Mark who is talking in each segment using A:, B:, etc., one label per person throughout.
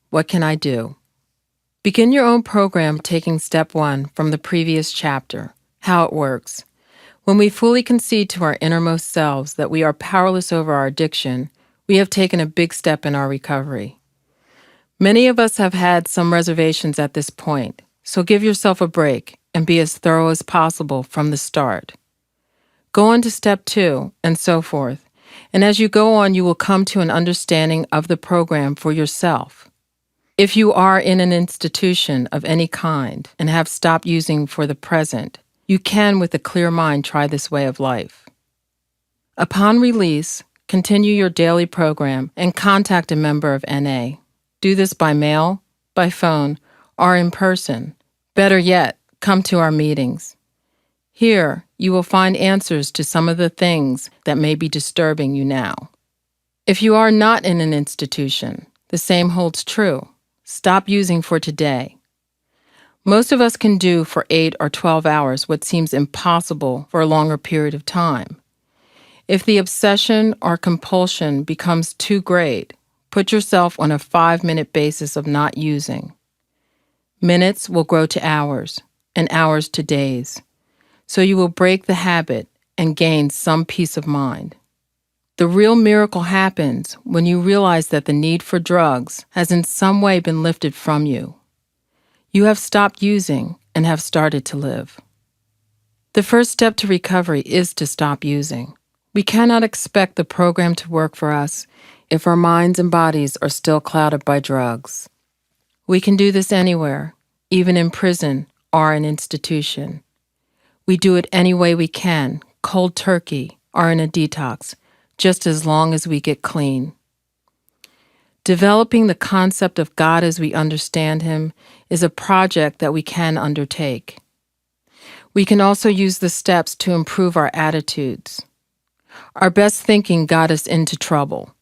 A: What can I do? Begin your own program taking step 1 from the previous chapter, how it works. When we fully concede to our innermost selves that we are powerless over our addiction, we have taken a big step in our recovery. Many of us have had some reservations at this point, so give yourself a break and be as thorough as possible from the start. Go on to step 2, and so forth, and as you go on, you will come to an understanding of the program for yourself. If you are in an institution of any kind and have stopped using for the present, you can with a clear mind try this way of life. Upon release, continue your daily program and contact a member of NA. Do this by mail, by phone, or in person. Better yet, come to our meetings. Here, you will find answers to some of the things that may be disturbing you now. If you are not in an institution, the same holds true. Stop using for today. Most of us can do for 8 or 12 hours what seems impossible for a longer period of time. If the obsession or compulsion becomes too great, put yourself on a 5-minute basis of not using. Minutes will grow to hours, and hours to days. So you will break the habit and gain some peace of mind. The real miracle happens when you realize that the need for drugs has in some way been lifted from you. You have stopped using and have started to live. The first step to recovery is to stop using. We cannot expect the program to work for us if our minds and bodies are still clouded by drugs. We can do this anywhere, even in prison or an institution. We do it any way we can, cold turkey or in a detox, just as long as we get clean. Developing the concept of God as we understand Him is a project that we can undertake. We can also use the steps to improve our attitudes. Our best thinking got us into trouble.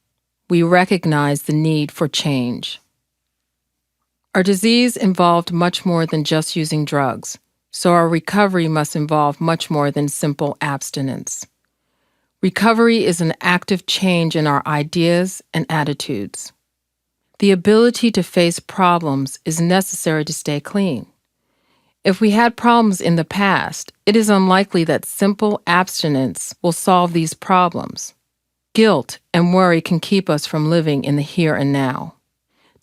A: We recognize the need for change. Our disease involved much more than just using drugs, so our recovery must involve much more than simple abstinence. Recovery is an active change in our ideas and attitudes. The ability to face problems is necessary to stay clean. If we had problems in the past, it is unlikely that simple abstinence will solve these problems. Guilt and worry can keep us from living in the here and now.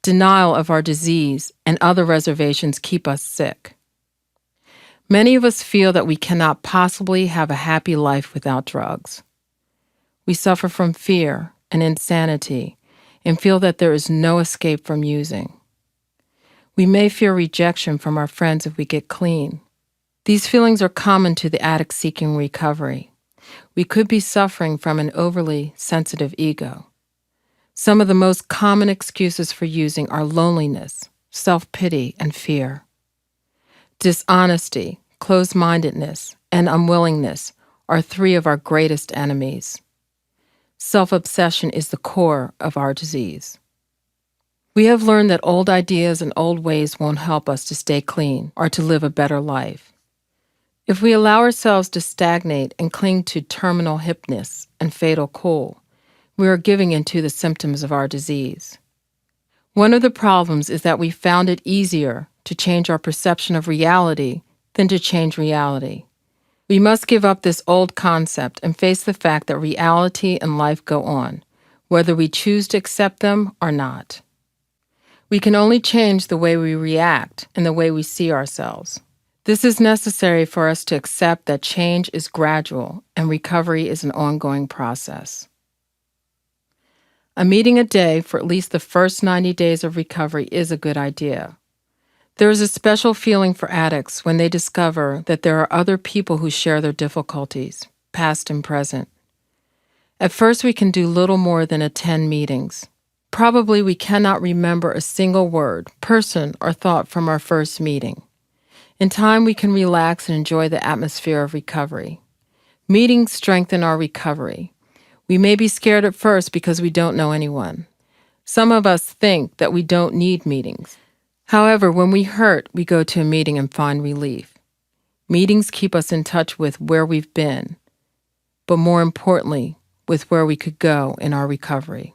A: Denial of our disease and other reservations keep us sick. Many of us feel that we cannot possibly have a happy life without drugs. We suffer from fear and insanity and feel that there is no escape from using. We may fear rejection from our friends if we get clean. These feelings are common to the addict seeking recovery. We could be suffering from an overly sensitive ego. Some of the most common excuses for using are loneliness, self-pity, and fear. Dishonesty, closed-mindedness, and unwillingness are 3 of our greatest enemies. Self-obsession is the core of our disease. We have learned that old ideas and old ways won't help us to stay clean or to live a better life. If we allow ourselves to stagnate and cling to terminal hipness and fatal cool, we are giving into the symptoms of our disease. One of the problems is that we found it easier to change our perception of reality than to change reality. We must give up this old concept and face the fact that reality and life go on, whether we choose to accept them or not. We can only change the way we react and the way we see ourselves. This is necessary for us to accept that change is gradual and recovery is an ongoing process. A meeting a day for at least the first 90 days of recovery is a good idea. There is a special feeling for addicts when they discover that there are other people who share their difficulties, past and present. At first, we can do little more than attend meetings. Probably we cannot remember a single word, person, or thought from our first meeting. In time, we can relax and enjoy the atmosphere of recovery. Meetings strengthen our recovery. We may be scared at first because we don't know anyone. Some of us think that we don't need meetings. However, when we hurt, we go to a meeting and find relief. Meetings keep us in touch with where we've been, but more importantly, with where we could go in our recovery.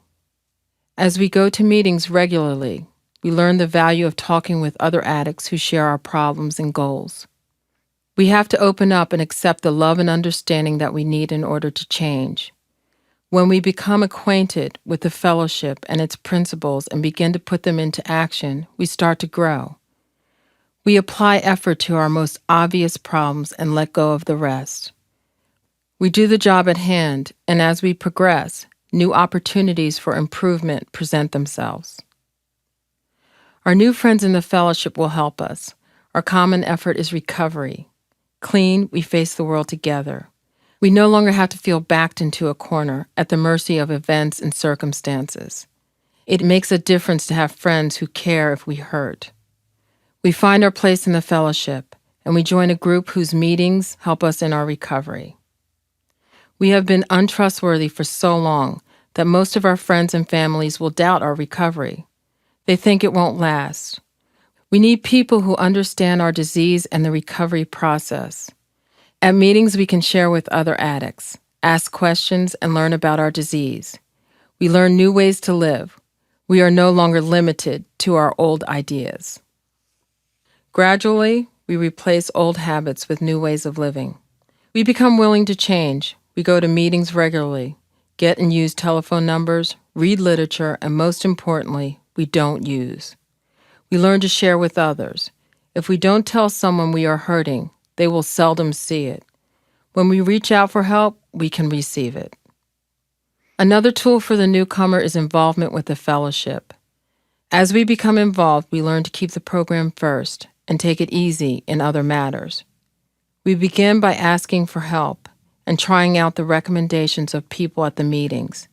A: As we go to meetings regularly, we learn the value of talking with other addicts who share our problems and goals. We have to open up and accept the love and understanding that we need in order to change. When we become acquainted with the fellowship and its principles and begin to put them into action, we start to grow. We apply effort to our most obvious problems and let go of the rest. We do the job at hand, and as we progress, new opportunities for improvement present themselves. Our new friends in the fellowship will help us. Our common effort is recovery. Clean, we face the world together. We no longer have to feel backed into a corner at the mercy of events and circumstances. It makes a difference to have friends who care if we hurt. We find our place in the fellowship, and we join a group whose meetings help us in our recovery. We have been untrustworthy for so long that most of our friends and families will doubt our recovery. They think it won't last. We need people who understand our disease and the recovery process. At meetings, we can share with other addicts, ask questions, and learn about our disease. We learn new ways to live. We are no longer limited to our old ideas. Gradually, we replace old habits with new ways of living. We become willing to change. We go to meetings regularly, get and use telephone numbers, read literature, and most importantly, we don't use. We learn to share with others. If we don't tell someone we are hurting, they will seldom see it. When we reach out for help, we can receive it. Another tool for the newcomer is involvement with the fellowship. As we become involved, we learn to keep the program first and take it easy in other matters. We begin by asking for help and trying out the recommendations of people at the meetings.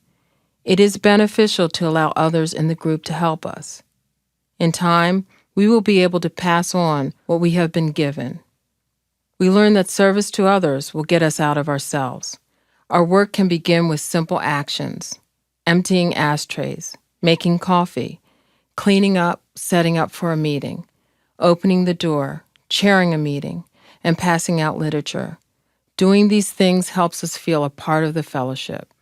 A: It is beneficial to allow others in the group to help us. In time, we will be able to pass on what we have been given. We learn that service to others will get us out of ourselves. Our work can begin with simple actions: emptying ashtrays, making coffee, cleaning up, setting up for a meeting, opening the door, chairing a meeting, and passing out literature. Doing these things helps us feel a part of the fellowship.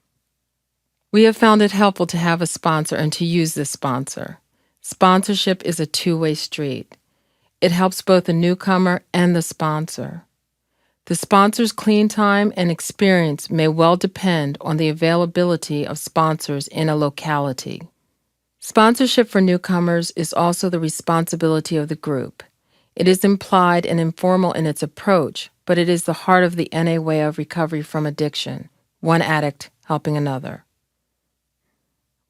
A: We have found it helpful to have a sponsor and to use this sponsor. Sponsorship is a two-way street. It helps both the newcomer and the sponsor. The sponsor's clean time and experience may well depend on the availability of sponsors in a locality. Sponsorship for newcomers is also the responsibility of the group. It is implied and informal in its approach, but it is the heart of the NA way of recovery from addiction, one addict helping another.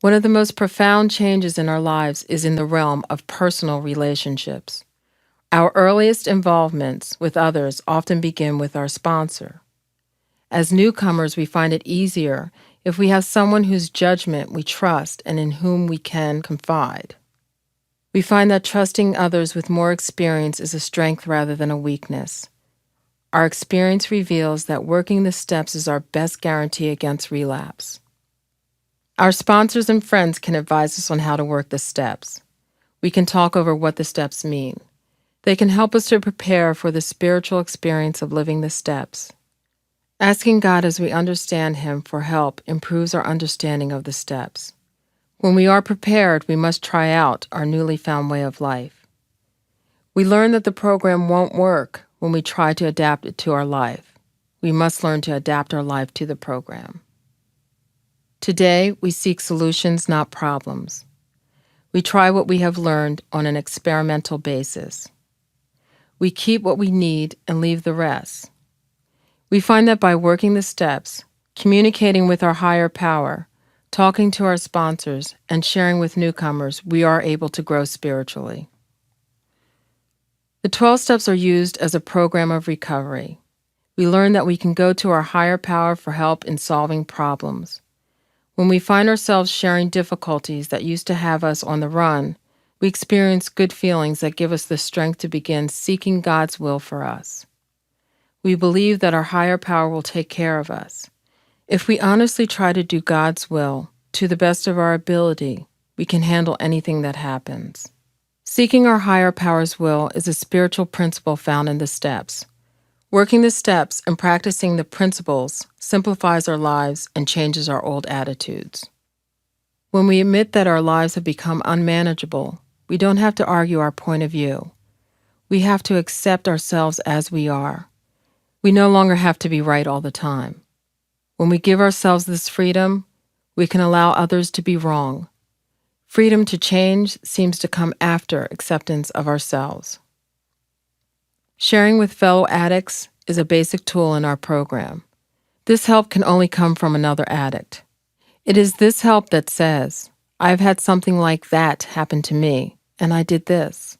A: One of the most profound changes in our lives is in the realm of personal relationships. Our earliest involvements with others often begin with our sponsor. As newcomers, we find it easier if we have someone whose judgment we trust and in whom we can confide. We find that trusting others with more experience is a strength rather than a weakness. Our experience reveals that working the steps is our best guarantee against relapse. Our sponsors and friends can advise us on how to work the steps. We can talk over what the steps mean. They can help us to prepare for the spiritual experience of living the steps. Asking God as we understand Him for help improves our understanding of the steps. When we are prepared, we must try out our newly found way of life. We learn that the program won't work when we try to adapt it to our life. We must learn to adapt our life to the program. Today, we seek solutions, not problems. We try what we have learned on an experimental basis. We keep what we need and leave the rest. We find that by working the steps, communicating with our higher power, talking to our sponsors, and sharing with newcomers, we are able to grow spiritually. The 12 steps are used as a program of recovery. We learn that we can go to our higher power for help in solving problems. When we find ourselves sharing difficulties that used to have us on the run, we experience good feelings that give us the strength to begin seeking God's will for us. We believe that our higher power will take care of us. If we honestly try to do God's will to the best of our ability, we can handle anything that happens. Seeking our higher power's will is a spiritual principle found in the steps. Working the steps and practicing the principles simplifies our lives and changes our old attitudes. When we admit that our lives have become unmanageable, we don't have to argue our point of view. We have to accept ourselves as we are. We no longer have to be right all the time. When we give ourselves this freedom, we can allow others to be wrong. Freedom to change seems to come after acceptance of ourselves. Sharing with fellow addicts is a basic tool in our program. This help can only come from another addict. It is this help that says, I've had something like that happen to me, and I did this.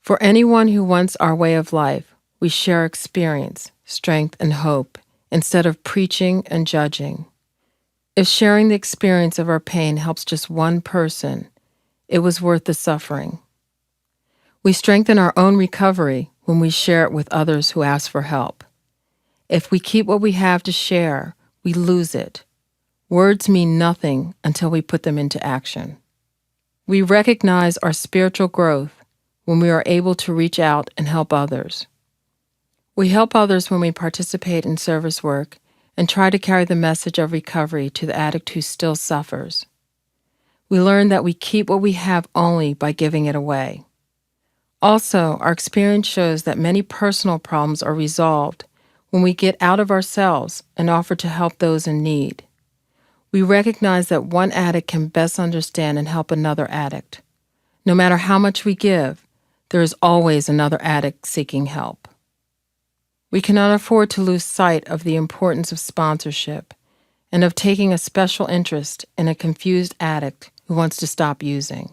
A: For anyone who wants our way of life, we share experience, strength, and hope instead of preaching and judging. If sharing the experience of our pain helps just one person, it was worth the suffering. We strengthen our own recovery when we share it with others who ask for help. If we keep what we have to share, we lose it. Words mean nothing until we put them into action. We recognize our spiritual growth when we are able to reach out and help others. We help others when we participate in service work and try to carry the message of recovery to the addict who still suffers. We learn that we keep what we have only by giving it away. Also, our experience shows that many personal problems are resolved when we get out of ourselves and offer to help those in need. We recognize that one addict can best understand and help another addict. No matter how much we give, there is always another addict seeking help. We cannot afford to lose sight of the importance of sponsorship and of taking a special interest in a confused addict who wants to stop using.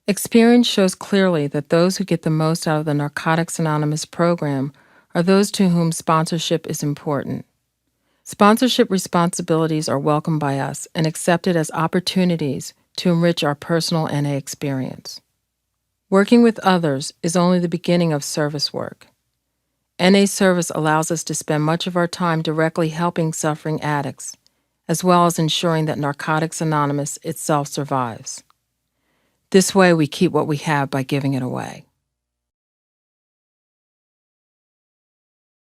A: Experience shows clearly that those who get the most out of the Narcotics Anonymous program are those to whom sponsorship is important. Sponsorship responsibilities are welcomed by us and accepted as opportunities to enrich our personal NA experience. Working with others is only the beginning of service work. NA service allows us to spend much of our time directly helping suffering addicts, as well as ensuring that Narcotics Anonymous itself survives. This way we keep what we have by giving it away.